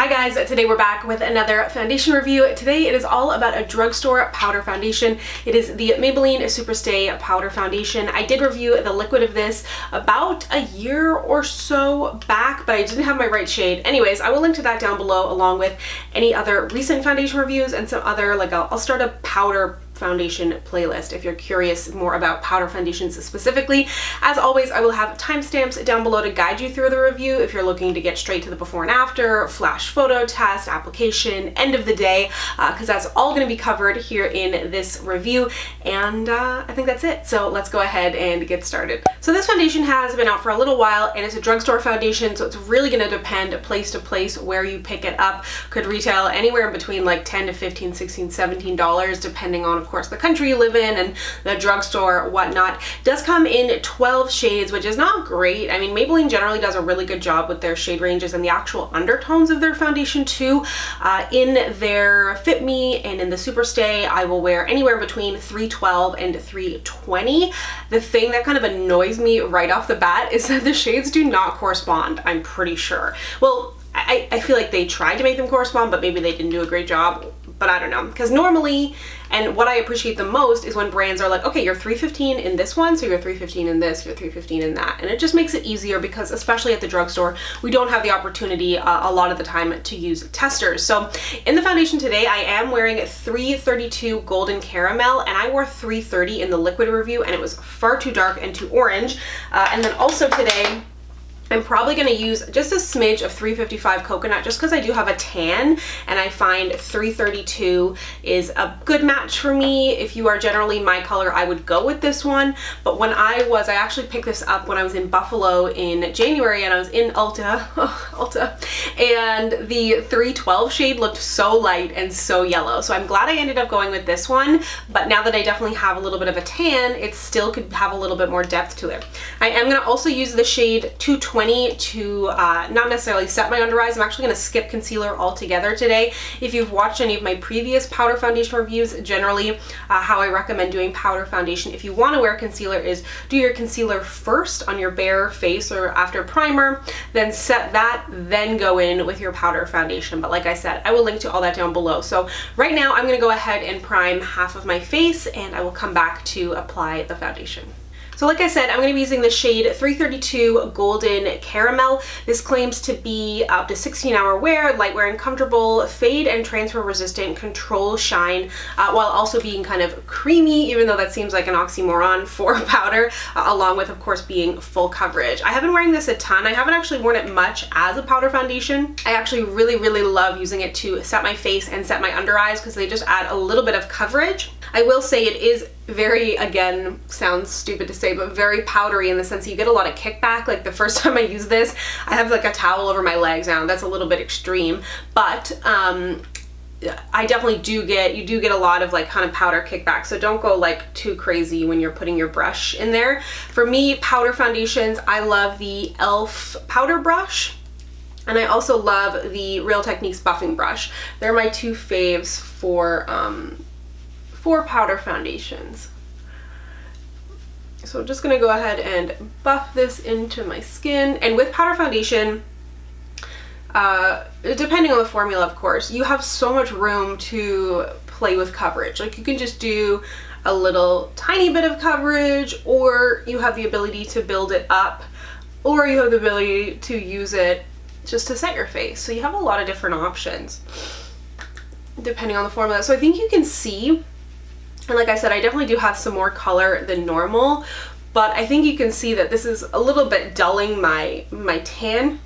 Hi guys, today we're back with another foundation review. Today it is all about a drugstore powder foundation. It is the Maybelline Superstay Powder Foundation. I did review the liquid of this about a year or so back, but I didn't have my right shade. Anyways, I will link to that down below along with any other recent foundation reviews and some other, like I'll start a powder foundation playlist if you're curious more about powder foundations specifically. As always, I will have timestamps down below to guide you through the review if you're looking to get straight to the before and after, flash photo test, application, end of the day, because that's all going to be covered here in this review. And I think that's it. So let's go ahead and get started. So this foundation has been out for a little while and it's a drugstore foundation, so it's really going to depend place to place where you pick it up. Could retail anywhere in between like $10 to $15, $16, $17 depending on, of course, the country you live in and the drugstore, whatnot. Does come in 12 shades, which is not great. I mean, Maybelline generally does a really good job with their shade ranges and the actual undertones of their foundation too. In their Fit Me and in the Superstay, I will wear anywhere between 312 and 320. The thing that kind of annoys me right off the bat is that the shades do not correspond, I'm pretty sure. Well, I feel like they tried to make them correspond, but maybe they didn't do a great job. But I don't know, because normally, and what I appreciate the most is when brands are like, okay, you're 315 in this one, so you're 315 in this, you're 315 in that. And it just makes it easier because, especially at the drugstore, we don't have the opportunity a lot of the time to use testers. So in the foundation today, I am wearing 332 Golden Caramel, and I wore 330 in the liquid review, and it was far too dark and too orange. And then also today, I'm probably going to use just a smidge of 355 Coconut just because I do have a tan and I find 332 is a good match for me. If you are generally my color, I would go with this one. But when I actually picked this up when I was in Buffalo in January and I was in Ulta, and the 312 shade looked so light and so yellow. So I'm glad I ended up going with this one. But now that I definitely have a little bit of a tan, it still could have a little bit more depth to it. I am going to also use the shade 220 to not necessarily set my under eyes. I'm actually going to skip concealer altogether today. If you've watched any of my previous powder foundation reviews, generally how I recommend doing powder foundation if you want to wear concealer is do your concealer first on your bare face or after primer, then set that, then go in with your powder foundation. But like I said, I will link to all that down below. So right now I'm going to go ahead and prime half of my face and I will come back to apply the foundation. So like I said, I'm going to be using the shade 332 Golden Caramel. This claims to be up to 16-hour wear, light wear and comfortable, fade and transfer resistant, control shine, while also being kind of creamy, even though that seems like an oxymoron for powder, along with, of course, being full coverage. I haven't wearing this a ton. I haven't actually worn it much as a powder foundation. I actually really, really love using it to set my face and set my under eyes because they just add a little bit of coverage. I will say it is very, again, sounds stupid to say, but very powdery in the sense that you get a lot of kickback. Like the first time I used this, I have like a towel over my legs now. That's a little bit extreme, but I definitely you do get a lot of like kind of powder kickback. So don't go like too crazy when you're putting your brush in there. For me, powder foundations, I love the e.l.f. powder brush. And I also love the Real Techniques buffing brush. They're my two faves for powder foundations. So I'm just gonna go ahead and buff this into my skin. And with powder foundation, depending on the formula, of course, you have so much room to play with coverage. Like you can just do a little tiny bit of coverage, or you have the ability to build it up, or you have the ability to use it just to set your face. So you have a lot of different options depending on the formula. So I think you can see, and like I said, I definitely do have some more color than normal, but I think you can see that this is a little bit dulling my tan.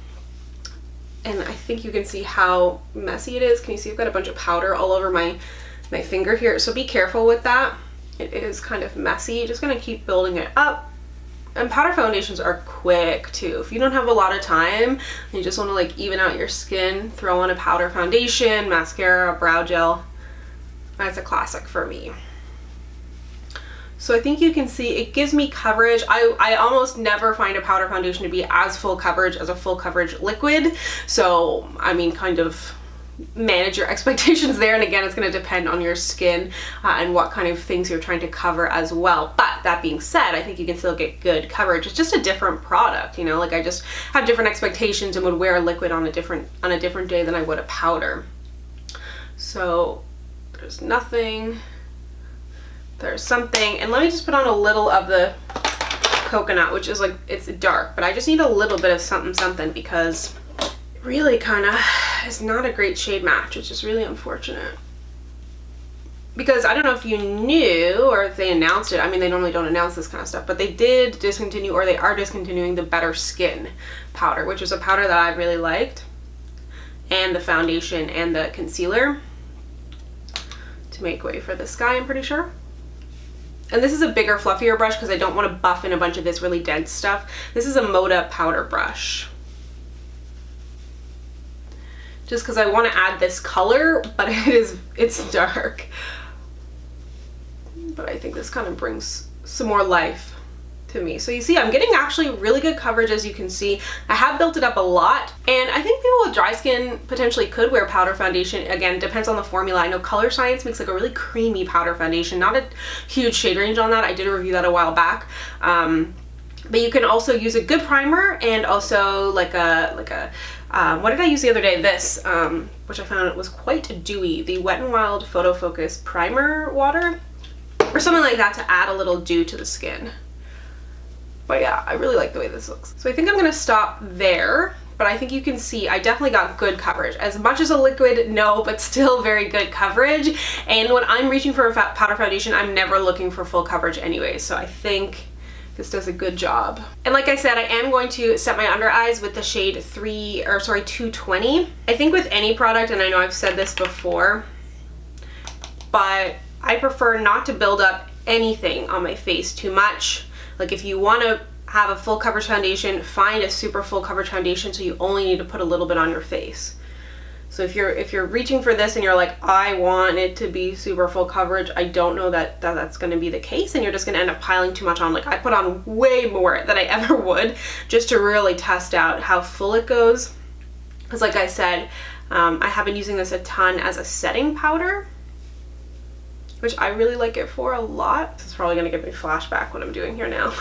And I think you can see how messy it is. Can you see I've got a bunch of powder all over my finger here? So be careful with that. It is kind of messy. Just gonna keep building it up. And powder foundations are quick too. If you don't have a lot of time and you just want to like even out your skin, throw on a powder foundation, mascara, brow gel. That's a classic for me. So I think you can see it gives me coverage. I almost never find a powder foundation to be as full coverage as a full coverage liquid. So I mean, kind of manage your expectations there. And again, it's going to depend on your skin and what kind of things you're trying to cover as well. But that being said, I think you can still get good coverage. It's just a different product, you know, like I just have different expectations and would wear a liquid on a different day than I would a powder. So there's nothing, there's something, and let me just put on a little of the coconut, which is like, it's dark, but I just need a little bit of something because it really kind of is not a great shade match, which is really unfortunate. Because I don't know if you knew or if they announced it. I mean, they normally don't announce this kind of stuff, but they did discontinue, or they are discontinuing, the Better Skin powder, which is a powder that I really liked, and the foundation and the concealer to make way for this guy, I'm pretty sure. And this is a bigger, fluffier brush because I don't want to buff in a bunch of this really dense stuff. This is a Moda powder brush. Just because I want to add this color, but it's dark. But I think this kind of brings some more life to me. So you see, I'm getting actually really good coverage, as you can see. I have built it up a lot, and I think people with dry skin potentially could wear powder foundation. Again, depends on the formula. I know Color Science makes like a really creamy powder foundation, not a huge shade range on that. I did a review that a while back. But you can also use a good primer and also like a what did I use the other day? This, which I found was quite dewy, the Wet n Wild Photo Focus Primer Water, or something like that, to add a little dew to the skin. But yeah, I really like the way this looks. So I think I'm gonna stop there, but I think you can see I definitely got good coverage. As much as a liquid, no, but still very good coverage. And when I'm reaching for a powder foundation, I'm never looking for full coverage anyway. So I think this does a good job. And like I said, I am going to set my under eyes with the shade 220. I think with any product, and I know I've said this before, but I prefer not to build up anything on my face too much. Like if you want to have a full coverage foundation, find a super full coverage foundation so you only need to put a little bit on your face. So if you're reaching for this and you're like, I want it to be super full coverage, I don't know that that's going to be the case, and you're just going to end up piling too much on. Like I put on way more than I ever would just to really test out how full it goes. Because like I said, I have been using this a ton as a setting powder, which I really like it for a lot. This is probably gonna give me flashback what I'm doing here now.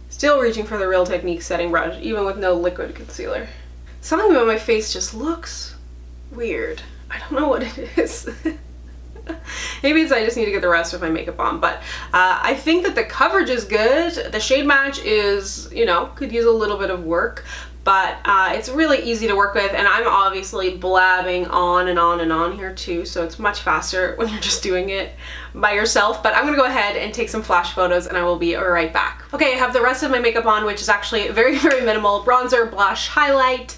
Still reaching for the Real Technique setting brush, even with no liquid concealer. Something about my face just looks weird. I don't know what it is. Maybe it's I just need to get the rest of my makeup on, but I think that the coverage is good. The shade match is, you know, could use a little bit of work, but it's really easy to work with, and I'm obviously blabbing on and on and on here too, so it's much faster when you're just doing it by yourself. But I'm gonna go ahead and take some flash photos and I will be right back. Okay, I have the rest of my makeup on, which is actually very, very minimal. Bronzer, blush, highlight,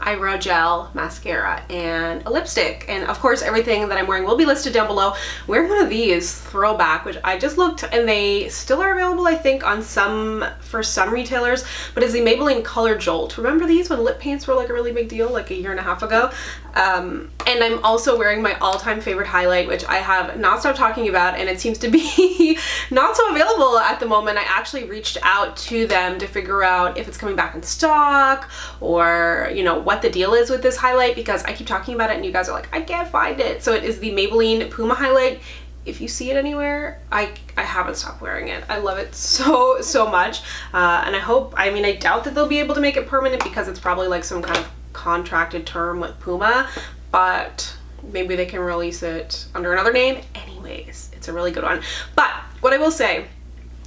eyebrow gel, mascara, and a lipstick. And of course, everything that I'm wearing will be listed down below. I'm wearing one of these, Throwback, which I just looked, and they still are available, I think, on for some retailers, but is the Maybelline Color Jolt. Remember these when lip paints were like a really big deal like a year and a half ago? And I'm also wearing my all-time favorite highlight, which I have not stopped talking about, and it seems to be not so available at the moment. I actually reached out to them to figure out if it's coming back in stock, or, you know, what the deal is with this highlight, because I keep talking about it and you guys are like, I can't find it. So it is the Maybelline Puma highlight. If you see it anywhere, I haven't stopped wearing it. I love it so much, and I doubt that they'll be able to make it permanent because it's probably like some kind of contracted term with Puma, but maybe they can release it under another name. Anyways, it's a really good one. But what I will say,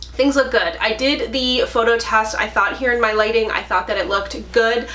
things look good. I did the photo test. I thought here in my lighting, I thought that it looked good.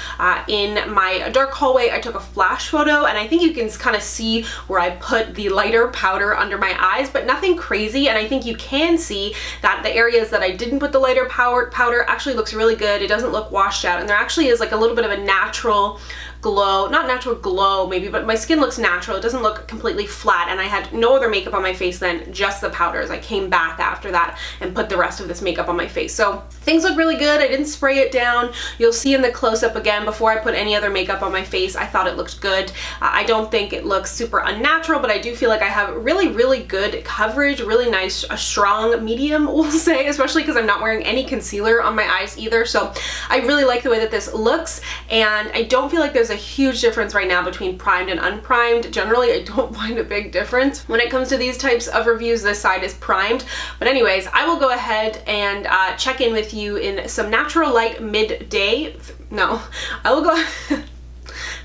In my dark hallway, I took a flash photo, and I think you can kind of see where I put the lighter powder under my eyes, but nothing crazy. And I think you can see that the areas that I didn't put the lighter powder actually looks really good. It doesn't look washed out, and there actually is like a little bit of a natural glow, not natural glow maybe, but my skin looks natural. It doesn't look completely flat, and I had no other makeup on my face than just the powders. I came back after that and put the rest of this makeup on my face. So things look really good. I didn't spray it down. You'll see in the close-up again, before I put any other makeup on my face, I thought it looked good. I don't think it looks super unnatural, but I do feel like I have really, really good coverage, really nice, a strong medium, we'll say, especially because I'm not wearing any concealer on my eyes either. So I really like the way that this looks, and I don't feel like there's a huge difference right now between primed and unprimed. Generally, I don't find a big difference. When it comes to these types of reviews, this side is primed. But anyways, I will go ahead and check in with you in some Natural Light Midday. No, I will go...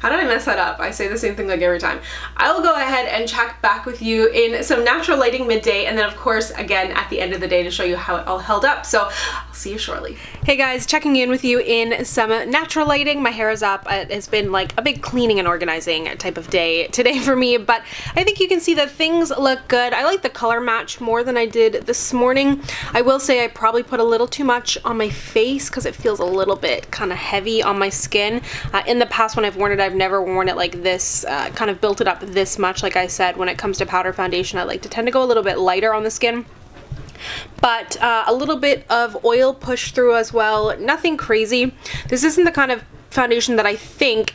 How did I mess that up? I say the same thing like every time. I will go ahead and check back with you in some Natural Lighting Midday, and then of course again at the end of the day to show you how it all held up. So I'll see you shortly. Hey guys, checking in with you in some natural lighting. My hair is up. It has been like a big cleaning and organizing type of day today for me, but I think you can see that things look good. I like the color match more than I did this morning. I will say I probably put a little too much on my face because it feels a little bit kind of heavy on my skin. In the past when I've worn it, I've never worn it like this, kind of built it up this much. Like I said, when it comes to powder foundation, I like to tend to go a little bit lighter on the skin. But a little bit of oil push through as well. Nothing crazy. This isn't the kind of foundation that I think...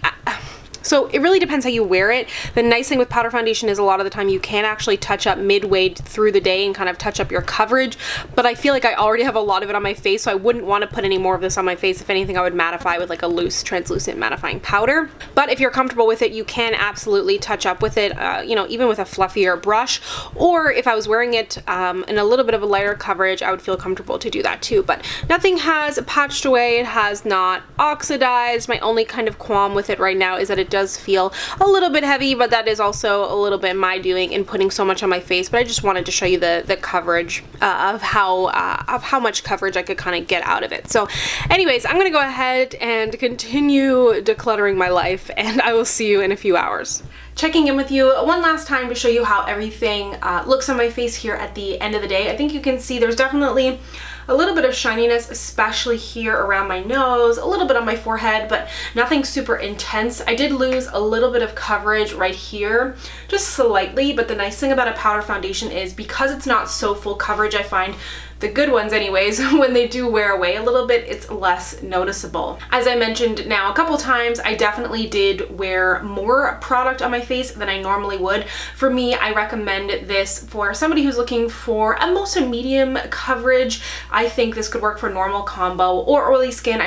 So it really depends how you wear it. The nice thing with powder foundation is a lot of the time you can actually touch up midway through the day and kind of touch up your coverage, but I feel like I already have a lot of it on my face, so I wouldn't want to put any more of this on my face. If anything, I would mattify with like a loose translucent mattifying powder. But if you're comfortable with it, you can absolutely touch up with it, you know, even with a fluffier brush, or if I was wearing it in a little bit of a lighter coverage, I would feel comfortable to do that too. But nothing has patched away, it has not oxidized. My only kind of qualm with it right now is that it does feel a little bit heavy, but that is also a little bit my doing in putting so much on my face. But I just wanted to show you the coverage of how much coverage I could kind of get out of it. So anyways, I'm gonna go ahead and continue decluttering my life, and I will see you in a few hours. Checking in with you one last time to show you how everything looks on my face here at the end of the day. I think you can see there's definitely a little bit of shininess, especially here around my nose, a little bit on my forehead, but nothing super intense. I did lose a little bit of coverage right here, just slightly, but the nice thing about a powder foundation is because it's not so full coverage, I find the good ones anyways, when they do wear away a little bit, it's less noticeable. As I mentioned now a couple times, I definitely did wear more product on my face than I normally would. For me, I recommend this for somebody who's looking for a most medium coverage. I think this could work for normal, combo, or oily skin.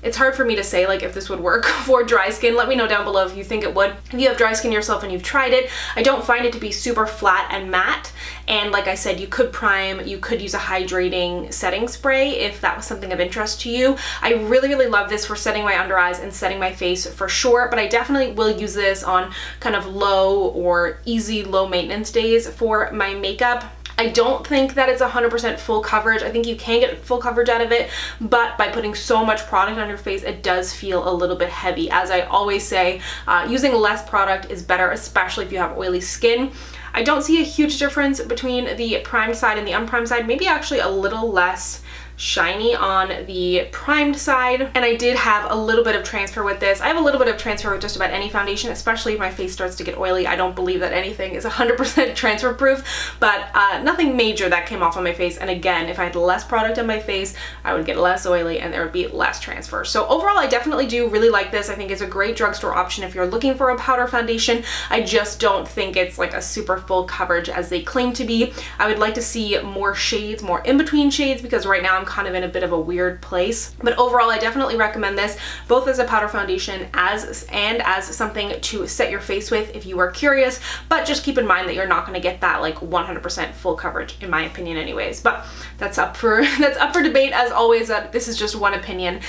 It's hard for me to say like if this would work for dry skin. Let me know down below if you think it would. If you have dry skin yourself and you've tried it, I don't find it to be super flat and matte. And like I said, you could prime, you could use a hydrating setting spray if that was something of interest to you. I really love this for setting my under eyes and setting my face for sure, but I definitely will use this on kind of low or easy low maintenance days for my makeup. I don't think that it's 100% full coverage. I think you can get full coverage out of it, but by putting so much product on your face, it does feel a little bit heavy. As I always say, using less product is better, especially if you have oily skin. I don't see a huge difference between the primed side and the unprimed side, maybe actually a little less shiny on the primed side, and I did have a little bit of transfer with this. I have a little bit of transfer with just about any foundation, especially if my face starts to get oily. I don't believe that anything is 100% transfer proof, but nothing major that came off on my face. And again, if I had less product on my face, I would get less oily and there would be less transfer. So overall, I definitely do really like this. I think it's a great drugstore option if you're looking for a powder foundation. I just don't think it's like a super full coverage as they claim to be. I would like to see more shades, more in-between shades, because right now I'm kind of in a bit of a weird place. But overall, I definitely recommend this both as a powder foundation and as something to set your face with if you are curious, but just keep in mind that you're not going to get that like 100% full coverage in my opinion anyways. But that's up for debate as always. That this is just one opinion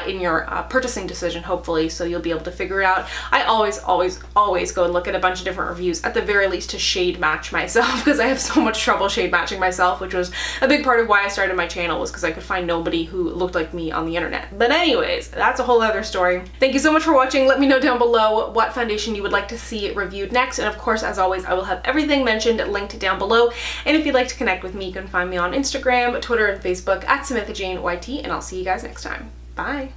in your purchasing decision, hopefully, so you'll be able to figure it out. I always go and look at a bunch of different reviews at the very least to shade match myself, because I have so much trouble shade matching myself, which was a big part of why I started my channel, was because I could find nobody who looked like me on the internet. But anyways, that's a whole other story. Thank you so much for watching. Let me know down below what foundation you would like to see reviewed next, and of course, as always, I will have everything mentioned linked down below. And if you'd like to connect with me, you can find me on Instagram, Twitter, and Facebook at SamanthaJaneYT, and I'll see you guys next time. Bye!